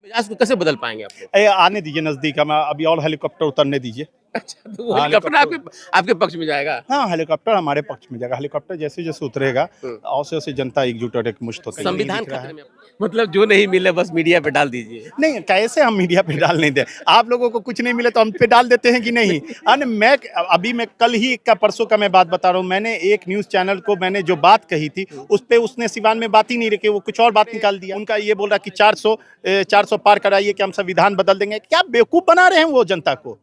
मिजाज को कैसे बदल पाएंगे आप लोग? आने दीजिए नजदीक, हम अभी और हेलीकॉप्टर उतरने दीजिए। अच्छा, तो वो हाँ, हेलीकॉप्टर आपके आपके पक्ष में जाएगा? हाँ, हेलीकॉप्टर हमारे पक्ष में जाएगा। हेलीकॉप्टर जैसे जैसे उतरेगा, हम्म। वैसे वैसे जनता एकजुट और एकमुश्त होती है। संविधान खतरे में, मतलब जो नहीं मिले बस मीडिया पे डाल दीजिए। नहीं, कैसे हम मीडिया पे डाल नहीं दें? आप लोगों को कुछ नहीं मिले तो हम पे डाल देते हैं कि नहीं? मैं कल ही का परसों का मैं बात बता रहा हूँ। मैंने एक न्यूज़ चैनल को मैंने जो बात कही थी, उस पे उसने सिवान में बात ही नहीं रखी, वो कुछ और बात निकाल दिया। उनका ये बोल रहा कि 400 पार कराइए कि हम संविधान बदल देंगे। क्या बेवकूफ़ बना रहे हैं वो जनता को?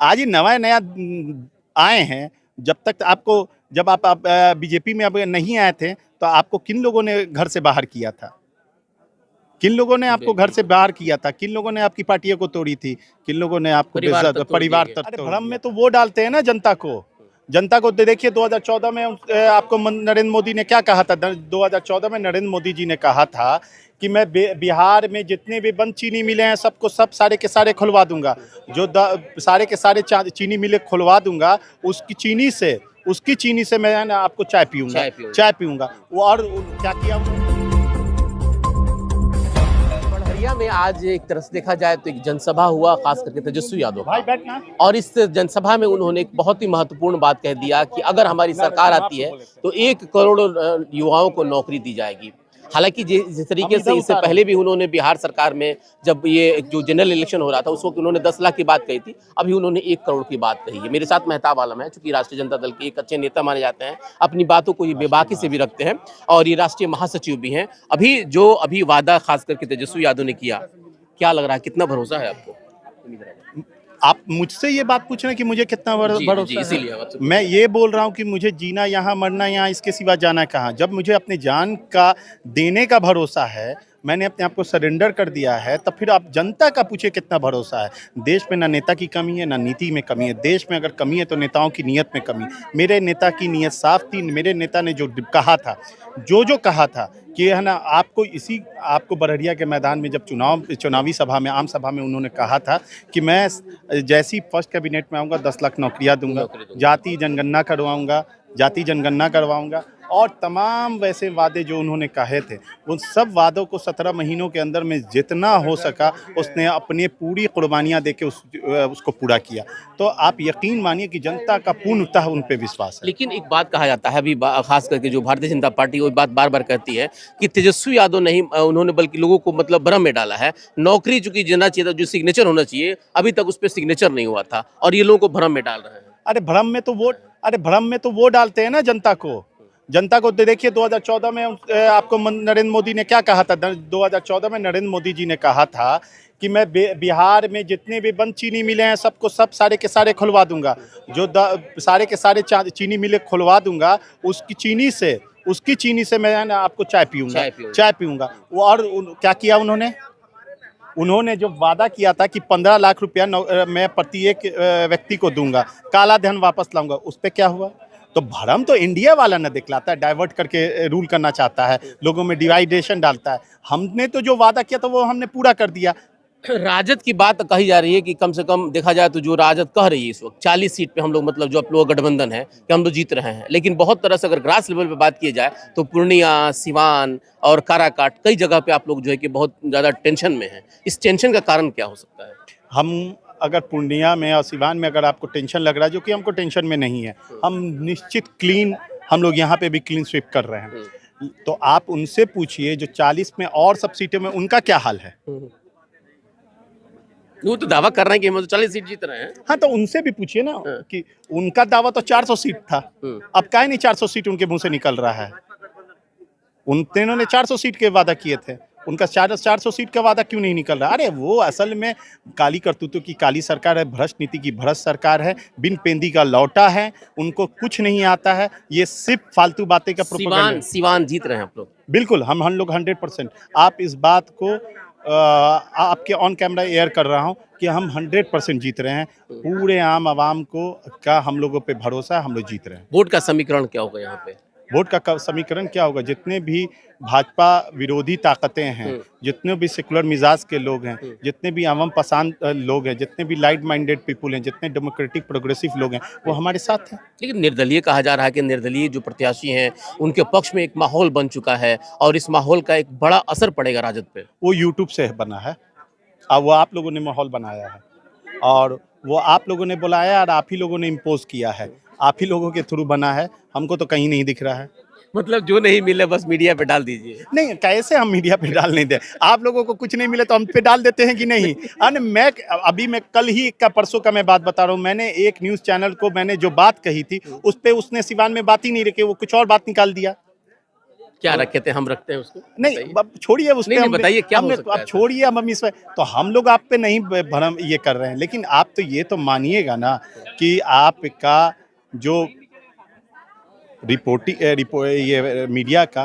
आज ही नया आए हैं। जब तक आपको जब आप बीजेपी में अब नहीं आए थे, तो आपको किन लोगों ने घर से बाहर किया था? किन लोगों ने आपको घर से बाहर किया था? किन लोगों ने आपकी पार्टियों को तोड़ी थी? किन लोगों ने आपको परिवार तक तोड़ दिया? भ्रम में तो वो डालते हैं ना जनता को। जनता को देखिए 2014 में आपको नरेंद्र मोदी ने क्या कहा था? 2014 में नरेंद्र मोदी जी ने कहा था कि मैं बिहार में जितने भी बंद चीनी मिले हैं सबको सब सारे के सारे खुलवा दूंगा। जो सारे के सारे चीनी मिले खुलवा दूंगा, उसकी चीनी से मैं ना आपको चाय पीऊंगा। वो और क्या किया उन्होंने? बढ़िया में आज एक तरह से देखा जाए तो एक जनसभा हुआ, खास करके तेजस्वी यादव भाई का। बैठना। और इस जनसभा में उन्होंने एक बहुत ही महत्वपूर्ण बात कह दिया कि अगर हमारी सरकार आती है तो 1 करोड़ युवाओं को नौकरी दी जाएगी। हालांकि जिस तरीके से इससे पहले भी उन्होंने बिहार सरकार में जब ये जो जनरल इलेक्शन हो रहा था उस वक्त उन्होंने 10 लाख की बात कही थी, अभी उन्होंने 1 करोड़ की बात कही है। मेरे साथ मेहताब आलम है, चूंकि राष्ट्रीय जनता दल के एक अच्छे नेता माने जाते हैं, अपनी बातों को ये बेबाकी से भी रखते हैं और ये राष्ट्रीय महासचिव भी हैं। अभी वादा खास करके तेजस्वी यादव ने किया, क्या लग रहा है, कितना भरोसा है आपको? आप मुझसे ये बात पूछ रहे हैं कि मुझे कितना भरोसा है? इसीलिए मैं ये बोल रहा हूँ कि मुझे जीना यहाँ, मरना यहाँ, इसके सिवा जाना कहाँ। जब मुझे अपनी जान का देने का भरोसा है, मैंने अपने आप को सरेंडर कर दिया है, तब फिर आप जनता का पूछिए कितना भरोसा है। देश में ना नेता की कमी है, ना नीति में कमी है। देश में अगर कमी है तो नेताओं की नीयत में कमी। मेरे नेता की नीयत साफ थी। मेरे नेता ने जो कहा था, जो कहा था कि है ना, आपको बरहरिया के मैदान में जब चुनावी सभा में, आम सभा में उन्होंने कहा था कि मैं जैसी फर्स्ट कैबिनेट में आऊँगा 10 लाख नौकरियाँ दूंगा, जाति जनगणना करवाऊंगा और तमाम वैसे वादे जो उन्होंने कहे थे, उन सब वादों को 17 महीनों के अंदर में जितना हो सका उसने अपनी पूरी कुर्बानियां देके उसको पूरा किया। तो आप यकीन मानिए कि जनता का पूर्णतः उन पे विश्वास है। लेकिन एक बात कहा जाता है, अभी खास करके जो भारतीय जनता पार्टी वो बात बार बार कहती है कि तेजस्वी यादव नहीं उन्होंने बल्कि लोगों को मतलब भ्रम में डाला है। नौकरी चूंकि देना चाहिए था, जो सिग्नेचर होना चाहिए, अभी तक उस पर सिग्नेचर नहीं हुआ था और ये लोगों को भ्रम में डाल रहे हैं। भ्रम में तो वो डालते हैं ना जनता को देखिए 2014 में आपको नरेंद्र मोदी ने क्या कहा था? 2014 में नरेंद्र मोदी जी ने कहा था कि मैं बिहार में जितने भी बंद चीनी मिले हैं सबको सब सारे के सारे खुलवा दूंगा। जो सारे के सारे चीनी मिले खुलवा दूंगा, उसकी चीनी से मैं ना आपको चाय पीऊंगा। वो और क्या किया उन्होंने जो वादा किया था कि 15 लाख रुपया मैं प्रत्येक व्यक्ति को दूंगा, काला धन वापस लाऊंगा, उस पर क्या हुआ? तो भरम तो इंडिया वाला न दिखलाता है, डाइवर्ट करके रूल करना चाहता है, लोगों में डिवाइडेशन डालता है। हमने तो जो वादा किया था वो हमने पूरा कर दिया। राजद की बात कही जा रही है कि कम से कम देखा जाए तो जो राजद कह रही है इस वक्त 40 सीट पे हम लोग, मतलब जो आप लोग गठबंधन है कि हम लोग जीत रहे हैं, लेकिन बहुत तरह से अगर ग्रास लेवल पे बात की जाए तो पूर्णिया, सिवान और काराकाट कई जगह पे आप लोग जो है कि बहुत ज़्यादा टेंशन में हैं। इस टेंशन का कारण क्या हो सकता है? हम अगर पूर्णिया में और सिवान में अगर आपको टेंशन लग रहा है, जो कि हमको टेंशन में नहीं है, हम निश्चित हम लोग यहाँ पे भी क्लीन स्वीप कर रहे हैं। तो आप उनसे पूछिए जो 40 में और सब सीटों में उनका क्या हाल है। वो तो दावा कर रहे हैं कि हम तो 40 सीट जीत रहे हैं। हाँ, तो उनसे भी पूछिए ना कि उनका दावा तो 400 सीट था, अब काहे नहीं 400 सीट उनके मुंह से निकल रहा है? उन्होंने 400 सीट के वादा किए थे, उनका 400 सीट का वादा क्यों नहीं निकल रहा? अरे वो असल में काली करतूतों की काली सरकार है, भ्रष्ट नीति की भ्रष्ट सरकार है, बिन पेंदी का लौटा है, उनको कुछ नहीं आता है, ये सिर्फ फालतू बातें का प्रोपेगेंडा। सिवान जीत रहे हैं आप लोग? बिल्कुल, हम लोग 100%। आप इस बात को आपके ऑन कैमरा एयर कर रहा हूँ कि हम 100% जीत रहे हैं। पूरे आम आवाम का हम लोगों पे भरोसा है, हम लोग जीत रहे हैं। वोट का समीकरण क्या होगा यहाँ पे? वोट का समीकरण क्या होगा? जितने भी भाजपा विरोधी ताकतें हैं, जितने भी सेकुलर मिजाज के लोग हैं, जितने भी अवम पसंद लोग हैं, जितने भी लाइट माइंडेड पीपुल हैं, जितने डेमोक्रेटिक प्रोग्रेसिव लोग हैं, वो हमारे साथ हैं। लेकिन निर्दलीय कहा जा रहा है कि निर्दलीय जो प्रत्याशी हैं उनके पक्ष में एक माहौल बन चुका है और इस माहौल का एक बड़ा असर पड़ेगा राजद पे। वो यूट्यूब से बना है, अब वो आप लोगों ने माहौल बनाया है और वो आप लोगों ने बुलाया और आप ही लोगों ने इम्पोज किया है, आप ही लोगों के थ्रू बना है, हमको तो कहीं नहीं दिख रहा है। मतलब जो नहीं मिले बस मीडिया पे डाल दीजिए। नहीं, कैसे हम मीडिया पे डाल नहीं दें? आप लोगों को कुछ नहीं मिले तो हम पे डाल देते हैं कि नहीं? मैं कल ही का परसों का मैं बात बता रहा हूँ, मैंने एक न्यूज़ चैनल को मैंने जो बात कही थी, उस पे उसने सिवान में बात ही नहीं रखी, वो कुछ और बात निकाल दिया। क्या रखे थे, हम रखते हैं उसको? नहीं, बताइए। अब छोड़िए उस पे नहीं, हम बताइए क्या हो सकता अब है? छोड़िए, अब हम इस पे तो हम लोग आप पे नहीं भरम ये कर रहे हैं, लेकिन आप तो ये तो मानिएगा ना कि आपका जो ये मीडिया का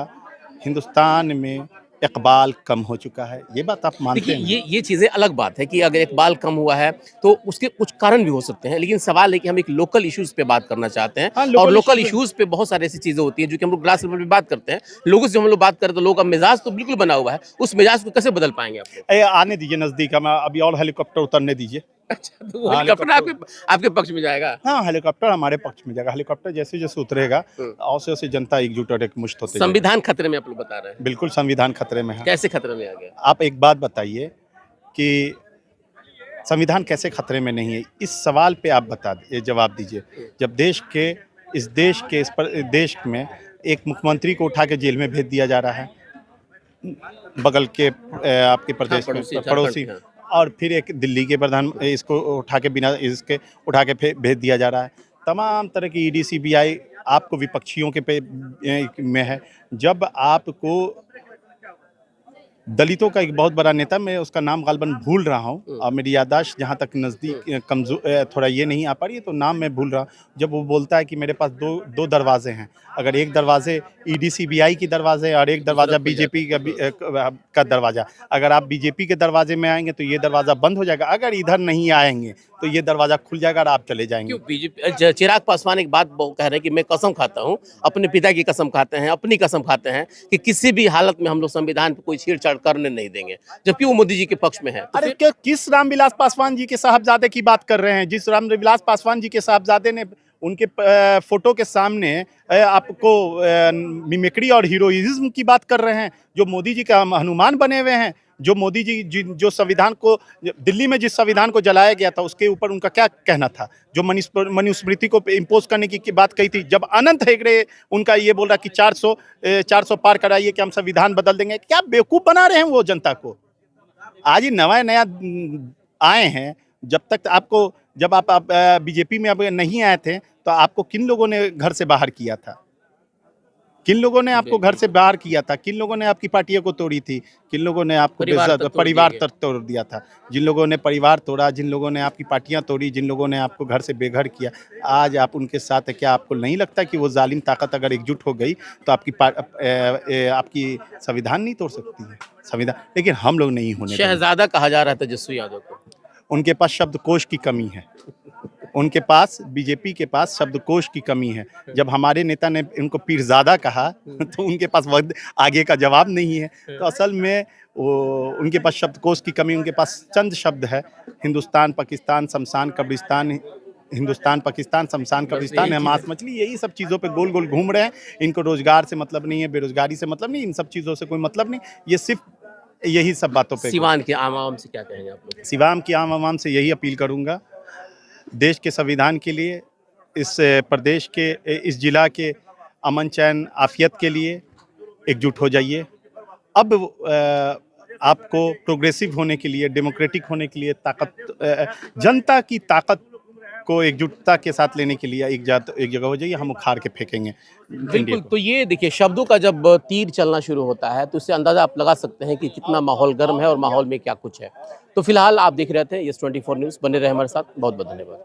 हिंदुस्तान में इकबाल कम हो चुका है, ये बात आप मानते देखिए हैं ना? ये चीज़ें अलग बात है कि अगर इकबाल कम हुआ है तो उसके कुछ कारण भी हो सकते हैं, लेकिन सवाल है कि हम एक लोकल इश्यूज़ पे बात करना चाहते हैं। हाँ, और लोकल इश्यूज़ इश्यूज़ पे बहुत सारी ऐसी चीज़ें होती हैं जो कि हम लोग ग्रास लेवल पे बात करते हैं। लोगों से जब हम लोग बात करें तो लोगों का मिजाज तो बिल्कुल बना हुआ है, उस मिजाज को कैसे बदल पाएंगे आप लोग? आने दीजिए नज़दीक, हम अभी और हेलीकॉप्टर उतरने दीजिए। अच्छा, तो वो हाँ, हेलीकॉप्टर आपके आपके पक्ष में जाएगा? हाँ, हेलीकॉप्टर हमारे पक्ष में जाएगा, हेलीकॉप्टर जैसे-जैसे उतरेगा, हम्म। वैसे-वैसे जनता एकजुट और एकमुश्त होते जाएगी। संविधान खतरे में आप लोग बता रहे हैं, बिल्कुल संविधान खतरे में है। कैसे खतरे में आ गया? आप एक बात बताइए कि संविधान कैसे खतरे में नहीं है? इस सवाल पे आप जवाब दीजिए। जब इस देश में एक मुख्यमंत्री को उठा के जेल में भेज दिया जा रहा है, बगल के आपके हाँ, प्रदेश में पड़ोसी पड़ोसी, झारखंड, हाँ। और फिर एक दिल्ली के इसको उठा के भेज दिया जा रहा है। तमाम तरह की ईडी, सीबीआई आपको विपक्षियों के में है। जब आपको दलितों का एक बहुत बड़ा नेता, मैं उसका नाम गालिबन भूल रहा हूँ और मेरी याददाश्त जहाँ तक नज़दीक कमज़ोर थोड़ा ये नहीं आ पा रही है, तो नाम मैं भूल रहा हूँ। जब वो बोलता है कि मेरे पास दो दरवाजे हैं, अगर एक दरवाजे ईडी सीबीआई की दरवाजे और एक दरवाज़ा बीजेपी का दरवाज़ा, अगर आप बीजेपी के दरवाजे में आएंगे तो ये दरवाज़ा बंद हो जाएगा, अगर इधर नहीं आएंगे तो ये दरवाज़ा खुल जाएगा और आप चले जाएंगे। क्यों बीजेपी चिराग पासवान एक बात कह रहे हैं कि मैं कसम खाता हूं, अपने पिता की कसम खाते हैं, अपनी कसम खाते हैं कि किसी भी हालत में हम लोग संविधान पे कोई छेड़छाड़ करने नहीं देंगे, जबकि वो मोदी जी के पक्ष में है। तो अरे क्या, किस रामविलास पासवान जी के साहबजादे की बात कर रहे हैं? जिस रामविलास पासवान जी के साहबजादे ने उनके फोटो के सामने आपको मिमिक्री और हीरोइज्म की बात कर रहे हैं, जो मोदी जी का हनुमान बने हुए हैं, जो मोदी जी जो संविधान को दिल्ली में जिस संविधान को जलाया गया था उसके ऊपर उनका क्या कहना था, जो मनुस्मृति को इम्पोज करने की बात कही थी, जब अनंत हेगड़े उनका ये बोल रहा कि 400 पार कराइए कि हम संविधान बदल देंगे, क्या बेवकूफ़ बना रहे हैं वो जनता को। आज ही नया आए हैं, जब आप बीजेपी में अब नहीं आए थे तो आपको किन लोगों ने घर से बाहर किया था? किन लोगों ने आपको घर से बाहर किया था? किन लोगों ने आपकी पार्टियों को तोड़ी थी? किन लोगों ने आपको परिवार तक तोड़ दिया था? जिन लोगों ने परिवार तोड़ा, जिन लोगों ने आपकी पार्टियां तोड़ी, जिन लोगों ने आपको घर से बेघर किया, आज आप उनके साथ हैं। क्या आपको नहीं लगता कि वो जालिम ताकत अगर एकजुट हो गई तो आपकी संविधान नहीं तोड़ सकती है? संविधान, लेकिन हम लोग नहीं होने देंगे। शहजादा कहा जा रहा था तेजस्वी यादव को। उनके पास शब्दकोश की कमी है, उनके पास, बीजेपी के पास शब्दकोश की कमी है। जब हमारे नेता ने उनको पीरज़ादा कहा तो उनके पास वक्त आगे का जवाब नहीं है। तो असल में उनके पास शब्दकोश की कमी, उनके पास चंद शब्द है, हिंदुस्तान पाकिस्तान शमशान कब्रिस्तान, हिंदुस्तान पाकिस्तान शमशान कब्रिस्तान, हमास मछली, यही सब चीज़ों पे गोल गोल घूम रहे हैं। इनको रोजगार से मतलब नहीं है, बेरोजगारी से मतलब नहीं, इन सब चीज़ों से कोई मतलब नहीं, ये सिर्फ यही सब बातों पे। सिवान के आम आवाम से क्या कहेंगे आप लोग? सिवान की आम आवाम से यही अपील करूँगा, देश के संविधान के लिए, इस प्रदेश के, इस जिला के अमन चैन आफियत के लिए एकजुट हो जाइए। अब आपको प्रोग्रेसिव होने के लिए, डेमोक्रेटिक होने के लिए जनता की ताकत को एकजुटता के साथ लेने के लिए एक जगह हो जाइए, हम उखाड़ के फेंकेंगे बिल्कुल। तो ये देखिए, शब्दों का जब तीर चलना शुरू होता है तो इससे अंदाजा आप लगा सकते हैं कि कितना माहौल गर्म है और माहौल में क्या कुछ है। तो फिलहाल आप देख रहे थे यस 24 न्यूज़, बने रहे हमारे साथ। बहुत बहुत धन्यवाद।